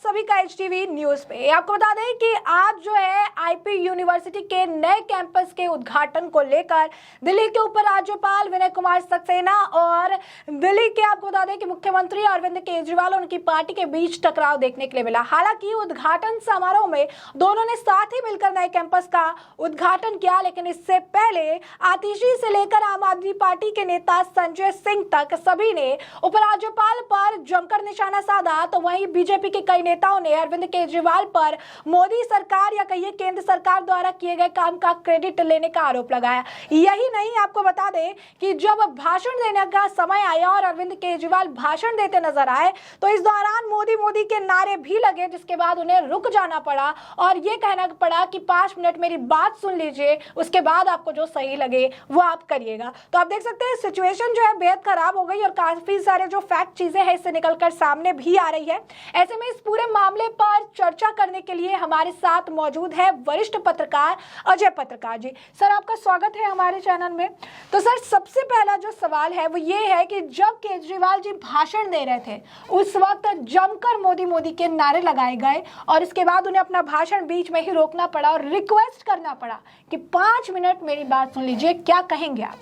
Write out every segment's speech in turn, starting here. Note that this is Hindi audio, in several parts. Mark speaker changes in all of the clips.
Speaker 1: सभी का HTV न्यूज पे। आपको बता दें कि आज जो है IP यूनिवर्सिटी के नए कैंपस के उद्घाटन को लेकर दिल्ली के उप राज्यपाल विनय कुमार सक्सेना और दिल्ली के आपको बता दें कि मुख्यमंत्री अरविंद केजरीवाल और उनकी पार्टी के बीच टकराव देखने के लिए मिला। हालांकि उद्घाटन समारोह में दोनों ने साथ ही मिलकर नए कैंपस का उद्घाटन किया, लेकिन इससे पहले आतिशी से लेकर आम आदमी पार्टी के नेता संजय सिंह तक सभी ने उपराज्यपाल पर जमकर निशाना साधा। तो वहीं बीजेपी के कई नेताओं ने अरविंद केजरीवाल पर मोदी सरकार या कहिए केंद्र सरकार द्वारा किए गए काम का क्रेडिट लेने का आरोप लगाया। यही नहीं, आपको बता दें कि जब भाषण देने का समय आया और अरविंद केजरीवाल भाषण देते नजर आए तो इस दौरान मोदी मोदी के नारे भी लगे, जिसके बाद उन्हें रुक जाना पड़ा और ये कहना पड़ा कि 5 मिनट मेरी बात सुन लीजिए, उसके बाद आपको जो सही लगे वो आप करिएगा। तो आप देख सकते हैं सिचुएशन जो है बेहद खराब हो गई और काफी सारे जो फैक्ट चीजें हैं इससे निकलकर सामने भी आ रही है। ऐसे में इस पूरे मामले पर चर्चा करने के लिए हमारे साथ मौजूद है वरिष्ठ पत्रकार अजय पत्रकार जी। सर, आपका स्वागत है हमारे चैनल में। तो सर, सबसे पहला जो सवाल है वो ये है कि जब केजरीवाल जी भाषण दे रहे थे उस वक्त जमकर मोदी मोदी के नारे लगाए गए और इसके बाद उन्हें अपना भाषण बीच में ही रोकना पड़ा और रिक्वेस्ट करना पड़ा कि 5 मिनट मेरी बात सुन लीजिए। क्या कहेंगे आप?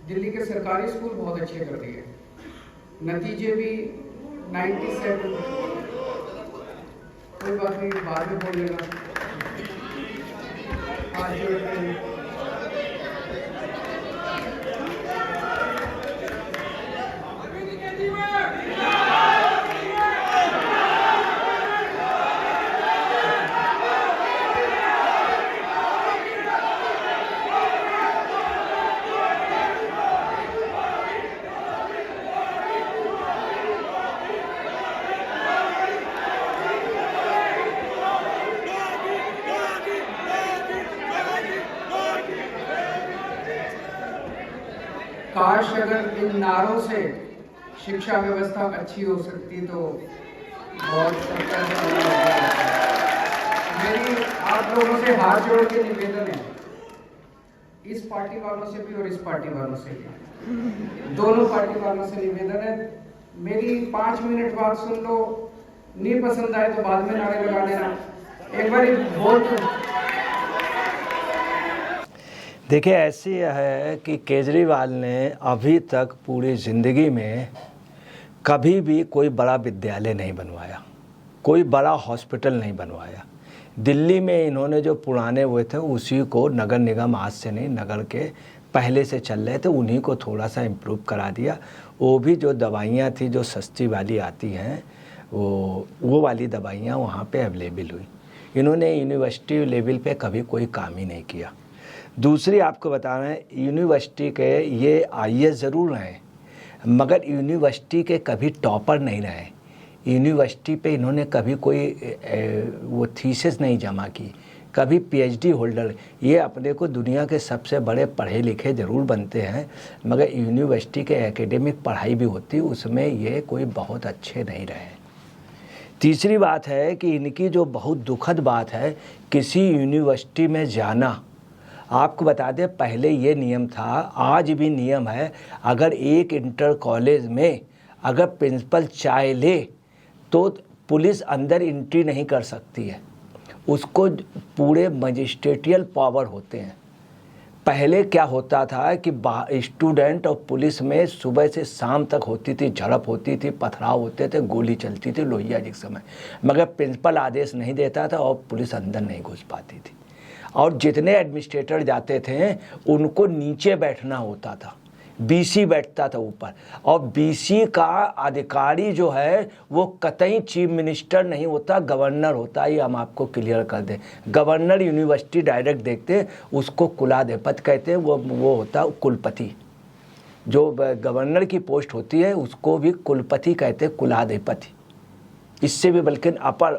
Speaker 2: दिल्ली के सरकारी स्कूल बहुत अच्छे कर दिए, नतीजे भी 97। कोई बात नहीं, बाद में बोल लेना। आज जो काश अगर इन नारों से शिक्षा व्यवस्था अच्छी हो सकती तो बहुत मेरी आप लोगों से हाथ जोड़ के निवेदन है, इस पार्टी वालों से भी और इस पार्टी वालों से भी, दोनों पार्टी वालों से निवेदन है, मेरी 5 मिनट बात सुन लो, नहीं पसंद आए तो बाद में नारे लगा देना। एक बार वोट
Speaker 3: देखिए, ऐसी है कि केजरीवाल ने अभी तक पूरी ज़िंदगी में कभी भी कोई बड़ा विद्यालय नहीं बनवाया, कोई बड़ा हॉस्पिटल नहीं बनवाया। दिल्ली में इन्होंने जो पुराने हुए थे उसी को नगर निगम, आज से नहीं, नगर के पहले से चल रहे थे, उन्हीं को थोड़ा सा इम्प्रूव करा दिया। वो भी जो दवाइयाँ थी जो सस्ती वाली आती हैं वो वाली दवाइयाँ वहाँ पे अवेलेबल हुई। इन्होंने यूनिवर्सिटी लेवल पे कभी कोई काम ही नहीं किया। दूसरी आपको बता रहे हैं, यूनिवर्सिटी के ये IAS ज़रूर रहे मगर यूनिवर्सिटी के कभी टॉपर नहीं रहे। यूनिवर्सिटी पे इन्होंने कभी कोई वो थीसिस नहीं जमा की, कभी PhD होल्डर। ये अपने को दुनिया के सबसे बड़े पढ़े लिखे ज़रूर बनते हैं मगर यूनिवर्सिटी के एकेडमिक पढ़ाई भी होती, उसमें ये कोई बहुत अच्छे नहीं रहे। तीसरी बात है कि इनकी जो बहुत दुखद बात है, किसी यूनिवर्सिटी में जाना, आपको बता दें पहले ये नियम था, आज भी नियम है, अगर एक इंटर कॉलेज में अगर प्रिंसिपल चाय ले तो पुलिस अंदर एंट्री नहीं कर सकती है, उसको पूरे मजिस्ट्रेटियल पावर होते हैं। पहले क्या होता था कि स्टूडेंट और पुलिस में सुबह से शाम तक होती थी, झड़प होती थी, पथराव होते थे, गोली चलती थी लोहिया जी के समय, मगर प्रिंसिपल आदेश नहीं देता था और पुलिस अंदर नहीं घुस पाती थी। और जितने एडमिनिस्ट्रेटर जाते थे उनको नीचे बैठना होता था, BC बैठता था ऊपर, और BC का अधिकारी जो है वो कतई चीफ मिनिस्टर नहीं होता, गवर्नर होता। ये हम आपको क्लियर कर दें, गवर्नर यूनिवर्सिटी डायरेक्ट देखते, उसको कुलाधिपति कहते हैं, वो होता कुलपति। जो गवर्नर की पोस्ट होती है उसको भी कुलपति कहते हैं, कुलाधिपति। इससे भी बल्कि अपर,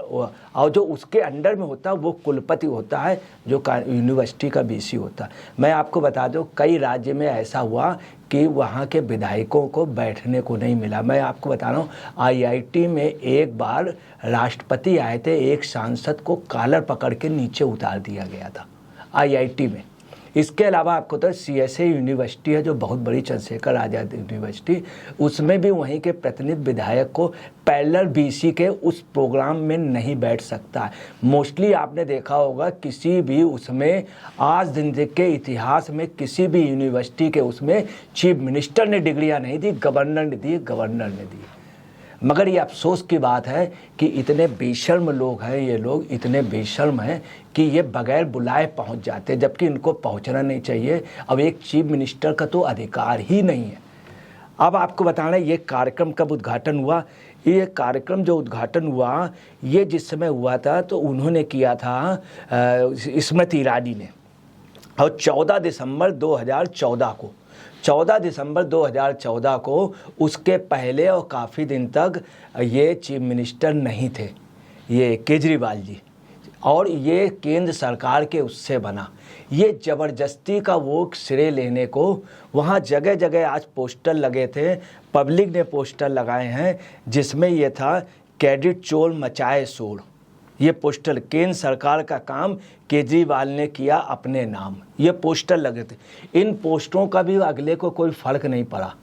Speaker 3: और जो उसके अंडर में होता है वो कुलपति होता है, जो यूनिवर्सिटी का BC होता है। मैं आपको बता दूं, कई राज्य में ऐसा हुआ कि वहाँ के विधायकों को बैठने को नहीं मिला। मैं आपको बता रहा हूँ, IIT में एक बार राष्ट्रपति आए थे, एक सांसद को कॉलर पकड़ के नीचे उतार दिया गया था IIT में। इसके अलावा आपको तो CSA यूनिवर्सिटी है जो बहुत बड़ी, चंद्रशेखर आज़ाद यूनिवर्सिटी, उसमें भी वहीं के प्रतिनिधि विधायक को पैरेलल BC के उस प्रोग्राम में नहीं बैठ सकता है। मोस्टली आपने देखा होगा किसी भी उसमें आज दिन के इतिहास में किसी भी यूनिवर्सिटी के उसमें चीफ मिनिस्टर ने डिग्रियां नहीं दी, गवर्नर ने दी, गवर्नर ने दी। मगर ये अफसोस की बात है कि इतने बेशर्म लोग हैं, ये लोग इतने बेशर्म हैं कि ये बगैर बुलाए पहुंच जाते हैं, जबकि इनको पहुंचना नहीं चाहिए। अब एक चीफ मिनिस्टर का तो अधिकार ही नहीं है। अब आपको बताना ये कार्यक्रम कब उद्घाटन हुआ। ये कार्यक्रम जो उद्घाटन हुआ ये जिस समय हुआ था तो उन्होंने किया था स्मृति ईरानी ने, और 14 दिसंबर 2014 को, 14 दिसंबर 2014 को, उसके पहले और काफ़ी दिन तक ये चीफ मिनिस्टर नहीं थे, ये केजरीवाल जी, और ये केंद्र सरकार के उससे बना। ये ज़बरदस्ती का वो श्रेय लेने को, वहाँ जगह जगह आज पोस्टर लगे थे, पब्लिक ने पोस्टर लगाए हैं जिसमें ये था कैडेट चोर मचाए शोर। ये पोस्टर केंद्र सरकार का काम केजरीवाल ने किया अपने नाम, ये पोस्टर लगे थे। इन पोस्टरों का भी अगले को कोई फ़र्क नहीं पड़ा,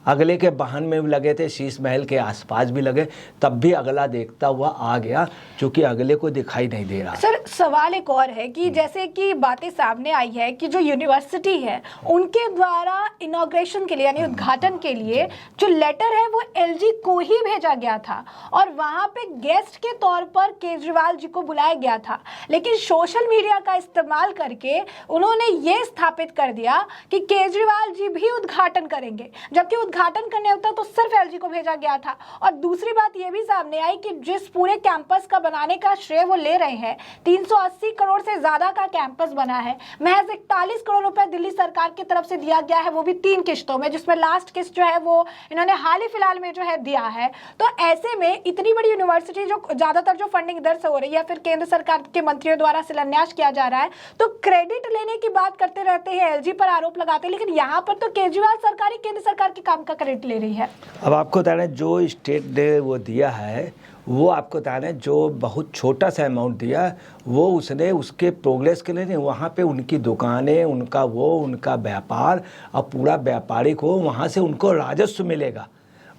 Speaker 3: अगले के वाहन में भी लगे थे, शीश महल के आसपास भी लगे, तब भी अगला देखता हुआ आ गया क्योंकि अगले को दिखाई नहीं दे रहा।
Speaker 1: सर सवाल एक और है कि जैसे कि बातें सामने आई है कि जो यूनिवर्सिटी है उनके द्वारा इनॉग्रेशन के लिए यानी उद्घाटन के लिए जो लेटर है वो LG को ही भेजा गया था और वहां पे गेस्ट के तौर पर केजरीवाल जी को बुलाया गया था, लेकिन सोशल मीडिया का इस्तेमाल करके उन्होंने ये स्थापित कर दिया कि केजरीवाल जी भी उद्घाटन करेंगे, जबकि उद्घाटन करने होता तो सिर्फ LG को भेजा गया था। और दूसरी बात ये भी सामने आई कि जिस पूरे कैंपस का बनाने का श्रेय वो ले रहे हैं, 380 करोड़ से ज्यादा का कैंपस बना है, महज 41 करोड़ रुपए दिल्ली सरकार की तरफ से दिया गया है, वो भी 3 किस्तों में, जिसमें लास्ट किस्त जो है वो इन्होंने हाल ही फिलहाल में जो है दिया है। तो ऐसे में इतनी बड़ी यूनिवर्सिटी जो ज्यादातर जो फंडिंग इधर से हो रही है, फिर केंद्र सरकार के मंत्रियों द्वारा शिलान्यास किया जा रहा है, तो क्रेडिट लेने की बात करते रहते हैं, LG पर आरोप लगाते हैं, लेकिन यहाँ पर तो केजरीवाल सरकार ही केंद्र सरकार के काम का क्रेडिट ले रही है।
Speaker 3: अब आपको बता रहे जो स्टेट ने वो दिया है, वो आपको बता रहे जो बहुत छोटा सा अमाउंट दिया, वो उसने उसके प्रोग्रेस के लिए नहीं, वहाँ पे उनकी दुकानें, उनका वो, उनका व्यापार, और पूरा व्यापारिक हो, वहाँ से उनको राजस्व मिलेगा,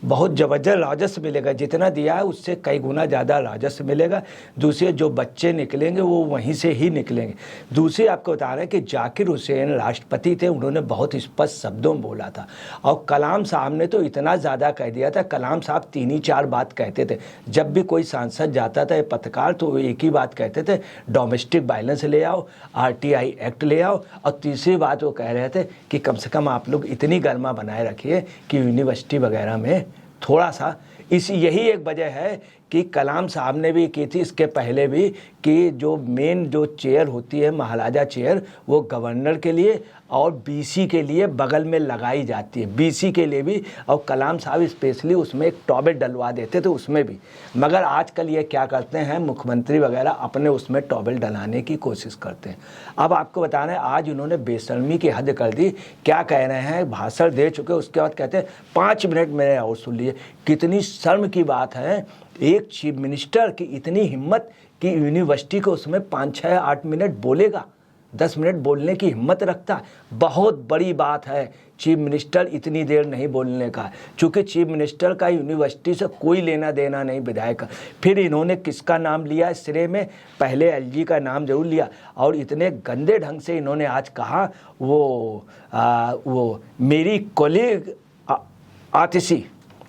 Speaker 3: बहुत ज़बरदस्त राजस्व मिलेगा, जितना दिया है उससे कई गुना ज़्यादा राजस्व मिलेगा। दूसरे जो बच्चे निकलेंगे वो वहीं से ही निकलेंगे। दूसरी आपको बता रहे हैं कि जाकिर हुसैन राष्ट्रपति थे, उन्होंने बहुत स्पष्ट शब्दों में बोला था, और कलाम साहब ने तो इतना ज़्यादा कह दिया था। कलाम साहब 3 ही 4 बात कहते थे, जब भी कोई सांसद जाता था पत्रकार तो वो एक ही बात कहते थे, डोमेस्टिक वायलेंस ले आओ, RTI एक्ट ले आओ, और तीसरी बात वो कह रहे थे कि कम से कम आप लोग इतनी गर्मा बनाए रखिए कि यूनिवर्सिटी वगैरह में थोड़ा सा, यही एक वजह है कि कलाम साहब ने भी की थी इसके पहले भी कि जो मेन जो चेयर होती है महाराजा चेयर, वो गवर्नर के लिए और BC के लिए बगल में लगाई जाती है, BC के लिए भी, और कलाम साहब स्पेशली उसमें एक टॉयलेट डलवा देते थे उसमें भी। मगर आजकल ये क्या करते हैं, मुख्यमंत्री वगैरह अपने उसमें टॉयलेट डलाने की कोशिश करते हैं। अब आपको बताना है आज उन्होंने बेशर्मी की हद कर दी। क्या कह रहे हैं, भाषण दे चुके, उसके बाद कहते हैं 5 मिनट मेरे और सुन लिए। कितनी शर्म की बात है एक चीफ मिनिस्टर की इतनी हिम्मत कि यूनिवर्सिटी को उसमें 5, 6, 8 मिनट बोलेगा, 10 मिनट बोलने की हिम्मत रखता है। बहुत बड़ी बात है चीफ मिनिस्टर इतनी देर नहीं बोलने का, क्योंकि चीफ मिनिस्टर का यूनिवर्सिटी से कोई लेना देना नहीं विधायक का। फिर इन्होंने किसका नाम लिया इस श्रेय में, पहले LG का नाम जरूर लिया, और इतने गंदे ढंग से इन्होंने आज कहा वो मेरी कॉलीग आतिशी,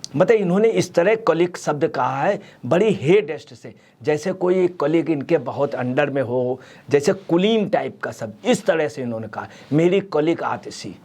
Speaker 3: मतलब इन्होंने इस तरह कॉलीग शब्द कहा है बड़ी हेडेस्ट से, जैसे कोई कॉलीग इनके बहुत अंडर में हो, जैसे कुलीन टाइप का शब्द, इस तरह से इन्होंने कहा मेरी कॉलीग आतिशी।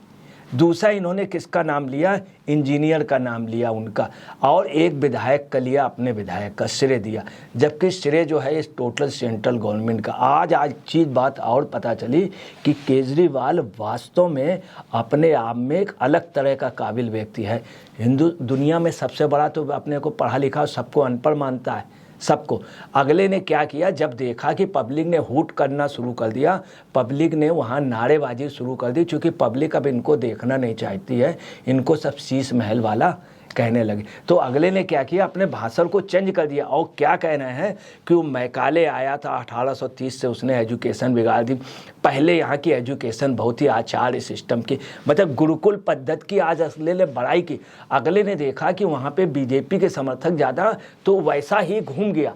Speaker 3: दूसरा इन्होंने किसका नाम लिया, इंजीनियर का नाम लिया उनका, और एक विधायक का लिया, अपने विधायक का श्रेय दिया, जबकि श्रेय जो है इस टोटल सेंट्रल गवर्नमेंट का। आज चीज़ बात और पता चली कि केजरीवाल वास्तव में अपने आप में एक अलग तरह का काबिल व्यक्ति है। हिंदू दुनिया में सबसे बड़ा तो अपने को पढ़ा लिखा सबको अनपढ़ मानता है, सबको। अगले ने क्या किया, जब देखा कि पब्लिक ने हूट करना शुरू कर दिया, पब्लिक ने वहाँ नारेबाजी शुरू कर दी, क्योंकि पब्लिक अब इनको देखना नहीं चाहती है, इनको सब शीश महल वाला कहने लगे। तो अगले ने क्या किया, अपने भाषण को चेंज कर दिया और क्या कह रहे हैं कि वो मैकाले आया था 1830 से, उसने एजुकेशन बिगाड़ दी। पहले यहाँ की एजुकेशन बहुत ही आचार्य सिस्टम की, मतलब गुरुकुल पद्धति की आज अगले ने बड़ाई की। अगले ने देखा कि वहाँ पे बीजेपी के समर्थक ज़्यादा, तो वैसा ही घूम गया।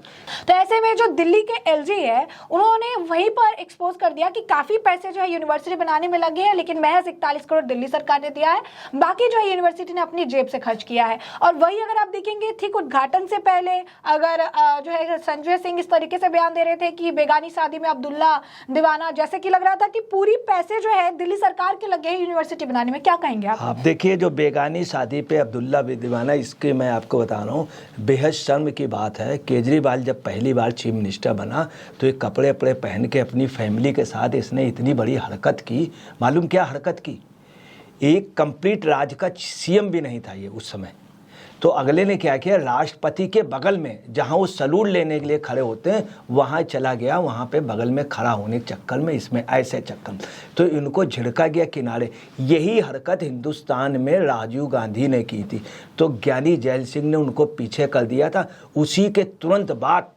Speaker 1: तो ऐसे में जो दिल्ली के एलजी है उन्होंने वहीं पर एक्सपोज कर दिया कि काफी पैसे जो है यूनिवर्सिटी बनाने में लगे हैं, लेकिन महज 41 करोड़ दिल्ली सरकार ने दिया है, बाकी जो है यूनिवर्सिटी ने अपनी जेब से खर्च किया है। और वही अगर आप देखेंगे ठीक उद्घाटन से पहले अगर जो है संजय सिंह इस तरीके से बयान दे रहे थे कि बेगानी शादी में अब्दुल्ला दीवाना, जैसे कि लग रहा था कि पूरी पैसे जो है दिल्ली सरकार के लगे हैं यूनिवर्सिटी बनाने में। क्या कहेंगे आप
Speaker 3: देखिए, जो बेगानी शादी पे अब्दुल्ला दीवाना, इसके मैं आपको बता रहा हूँ, बेहद शर्म की बात है। केजरीवाल जब पहली बार चीफ मिनिस्टर बना तो एक कपड़े वपड़े पहन के अपनी फैमिली के साथ इसने इतनी बड़ी हरकत की। मालूम क्या हरकत की, एक कंप्लीट राज्य का सीएम भी नहीं था ये उस समय। तो अगले ने क्या किया, राष्ट्रपति के बगल में जहां वो सैल्यूट लेने के लिए खड़े होते हैं वहां चला गया, वहां पे बगल में खड़ा होने के चक्कर में, इसमें ऐसे चक्कर में तो इनको झिड़का गया किनारे। यही हरकत हिंदुस्तान में राजीव गांधी ने की थी, तो ज्ञानी जैल सिंह ने उनको पीछे कर दिया था। उसी के तुरंत बाद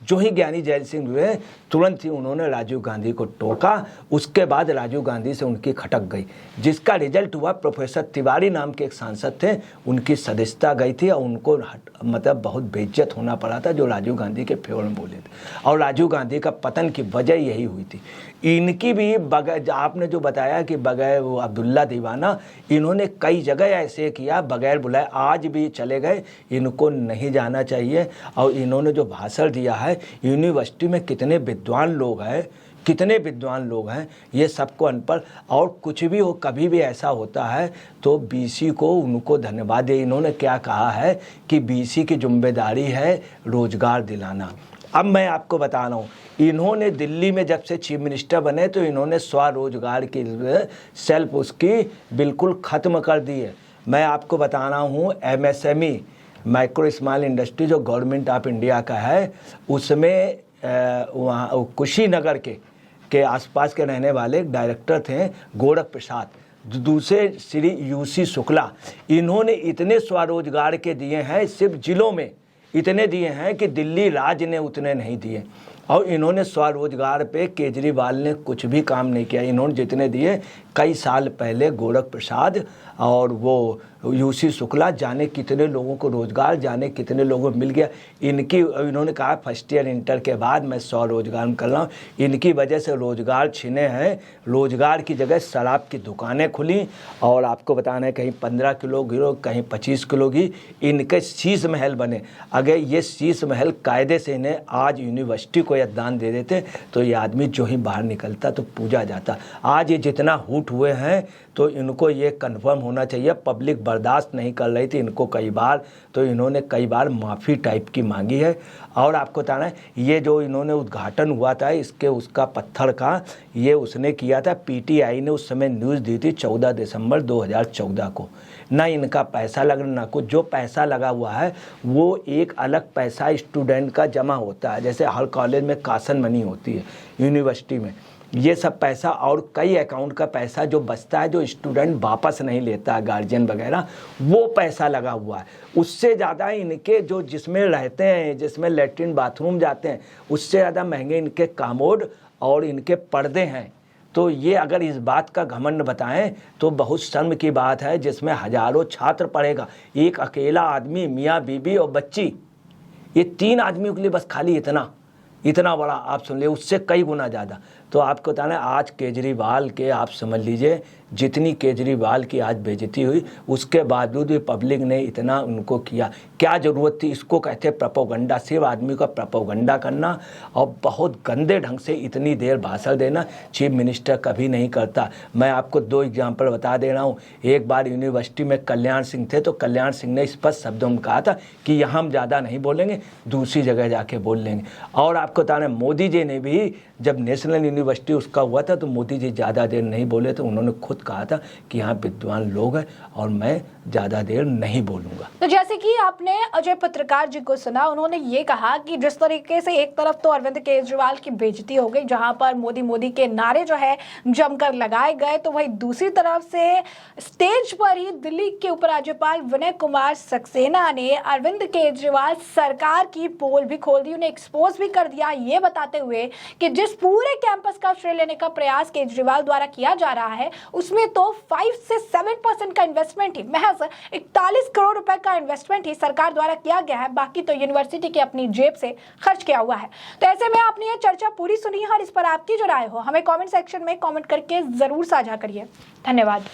Speaker 3: जो ही ज्ञानी जैल सिंह हुए, तुरंत ही उन्होंने राजीव गांधी को टोका। उसके बाद राजीव गांधी से उनकी खटक गई, जिसका रिजल्ट हुआ प्रोफेसर तिवारी नाम के एक सांसद थे, उनकी सदस्यता गई थी और उनको मतलब बहुत बेइज्जत होना पड़ा था, जो राजीव गांधी के फेवर में बोले थे। और राजीव गांधी का पतन की वजह यही हुई थी। इनकी भी बगैर, आपने जो बताया कि बगैर वो अब्दुल्ला दीवाना, इन्होंने कई जगह ऐसे किया बगैर बुलाए, आज भी चले गए, इनको नहीं जाना चाहिए। और इन्होंने जो भाषण दिया है, यूनिवर्सिटी में कितने विद्वान लोग हैं, कितने विद्वान लोग हैं, ये सबको अनपढ़। और कुछ भी हो, कभी भी ऐसा होता है तो बीसी को उनको धन्यवाद दे। इन्होंने क्या कहा है कि बीसी की जिम्मेदारी है रोजगार दिलाना। अब मैं आपको बता रहा हूँ, इन्होंने दिल्ली में जब से चीफ मिनिस्टर बने तो इन्होंने स्वरोजगार की सेल्फ उसकी बिल्कुल ख़त्म कर दी है। मैं आपको बता रहा हूँ, MSME माइक्रो स्मॉल इंडस्ट्री जो गवर्नमेंट ऑफ इंडिया का है, उसमें वहाँ कुशीनगर के आसपास के रहने वाले डायरेक्टर थे गोरख प्रसाद, दूसरे श्री UC शुक्ला। इन्होंने इतने स्वरोजगार के दिए हैं, सिर्फ जिलों में इतने दिए हैं कि दिल्ली राज्य ने उतने नहीं दिए। और इन्होंने स्वरोजगार पे केजरीवाल ने कुछ भी काम नहीं किया। इन्होंने जितने दिए, कई साल पहले गोरख प्रसाद और वो UC शुक्ला, जाने कितने लोगों को रोज़गार, जाने कितने लोगों को मिल गया। इन्होंने कहा फर्स्ट ईयर इंटर के बाद मैं स्वरोजगार कर रहा हूँ। इनकी वजह से रोज़गार छिने हैं, रोज़गार की जगह शराब की दुकानें खुली। और आपको बताना है, कहीं 15 किलो गिरो, कहीं 25 किलो की इनके शीश महल बने। अगर ये शीश महल कायदे से इन्हें आज यूनिवर्सिटी को या दान दे देते तो ये आदमी जो ही बाहर निकलता तो पूजा जाता। आज ये जितना हुट हुए हैं तो इनको ये कन्फर्म होना चाहिए, पब्लिक बर्दाश्त नहीं कर रही थी इनको कई बार, तो इन्होंने कई बार माफ़ी टाइप की मांगी है। और आपको बताना है, ये जो इन्होंने उद्घाटन हुआ था इसके उसका पत्थर का, ये उसने किया था, PTI ने उस समय न्यूज़ दी थी 14 दिसंबर 2014 को। ना इनका पैसा लग रहा, ना कुछ। जो पैसा लगा हुआ है वो एक अलग पैसा स्टूडेंट का जमा होता है, जैसे हर कॉलेज में कासन मनी होती है, यूनिवर्सिटी में ये सब पैसा और कई अकाउंट का पैसा जो बचता है, जो स्टूडेंट वापस नहीं लेता, गार्जियन वगैरह, वो पैसा लगा हुआ है। उससे ज़्यादा इनके जो जिसमें रहते हैं, जिसमें लैट्रिन बाथरूम जाते हैं, उससे ज़्यादा महंगे इनके कामोड और इनके पर्दे हैं। तो ये अगर इस बात का घमंड बताएं तो बहुत शर्म की बात है, जिसमें हज़ारों छात्र पढ़ेगा। एक अकेला आदमी, मियाँ बीबी और बच्ची, ये 3 आदमियों के लिए बस खाली इतना बड़ा आप सुन लिए, उससे कई गुना ज़्यादा। तो आपको बताना, आज केजरीवाल के आप समझ लीजिए, जितनी केजरीवाल की आज बेइज्जती हुई, उसके बावजूद भी पब्लिक ने इतना उनको किया। क्या ज़रूरत थी? इसको कहते हैं प्रोपोगंडा, सिर्फ आदमी का प्रोपोगंडा करना और बहुत गंदे ढंग से इतनी देर भाषण देना चीफ मिनिस्टर कभी नहीं करता। मैं आपको 2 एग्जाम्पल बता दे रहा हूँ। एक बार यूनिवर्सिटी में कल्याण सिंह थे, तो कल्याण सिंह ने स्पष्ट शब्दों में कहा था कि यहाँ हम ज़्यादा नहीं बोलेंगे, दूसरी जगह जाके बोल लेंगे। और आपको बताना, मोदी जी ने भी जब नेशनल यूनिवर्सिटी उसका हुआ था तो मोदी जी ज़्यादा देर नहीं बोले थे, उन्होंने खुद कहा था कि यहाँ विद्वान लोग हैं और मैं ज़्यादा देर नहीं बोलूँगा।
Speaker 1: तो जैसे कि आपने अजय पत्रकार जी को सुना, उन्होंने ये कहा कि जिस तरीके से एक तरफ तो अरविंद केजरीवाल की बेइज्जती हो गई जहां पर मोदी मोदी के नारे जो है जमकर लगाए गए, तो वहीं दूसरी तरफ से स्टेज पर ही दिल्ली के उपराज्यपाल विनय कुमार सक्सेना ने अरविंद केजरीवाल सरकार की पोल भी खोल दी, उन्हें एक्सपोज भी कर दिया, ये बताते हुए कि जिस पूरे कैंपस का श्रेय लेने का प्रयास केजरीवाल द्वारा किया जा रहा है उसमें तो 5 से 7% का इन्वेस्टमेंट ही, महज 41 करोड़ रुपए का इन्वेस्टमेंट ही सरकार द्वारा किया गया है, बाकी तो यूनिवर्सिटी की अपनी जेब से खर्च किया हुआ है। तो ऐसे में आपने ये चर्चा पूरी सुनी है और इस पर आपकी जो राय हो हमें कमेंट सेक्शन में कमेंट करके जरूर साझा करिए। धन्यवाद।